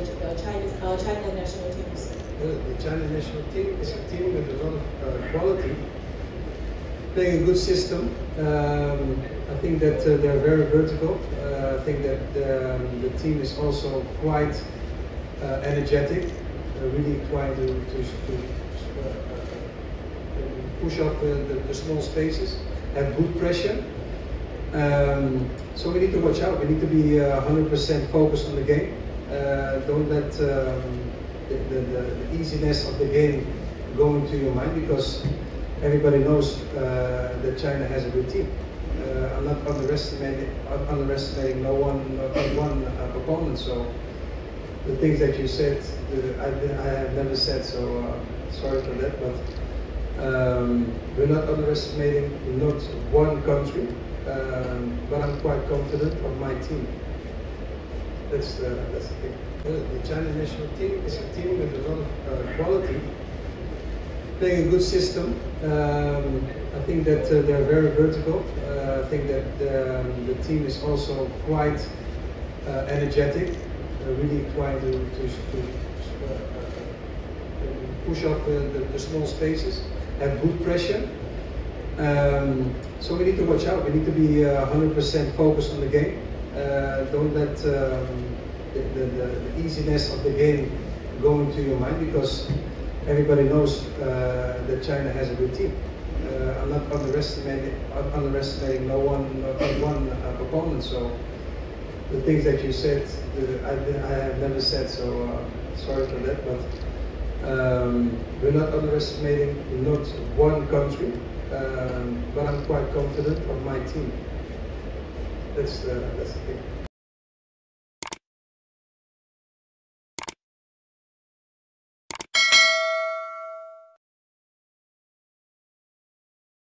China national teams? The China national team is a team with a lot of quality, playing a good system. I think that they're very vertical. I think that the team is also quite energetic, really trying to push up the small spaces, have good pressure. So we need to watch out. We need to be 100% focused on the game. Don't let the easiness of the game go into your mind, because everybody knows that China has a good team. I'm not underestimating no one opponent. So the things that you said, I have never said. So sorry for that. But we're not underestimating not one country, but I'm quite confident of my team. That's the thing. The China national team is a team with a lot of quality, playing a good system. I think that they're very vertical. I think that the team is also quite energetic, really trying to push up the small spaces, have good pressure. So we need to watch out. We need to be 100% focused on the game. Don't let the easiness of the game go into your mind, because everybody knows that China has a good team. I'm not underestimating no one opponent. So the things that you said, I have never said. So sorry for that. But we're not underestimating not one country, but I'm quite confident of my team. That's the thing.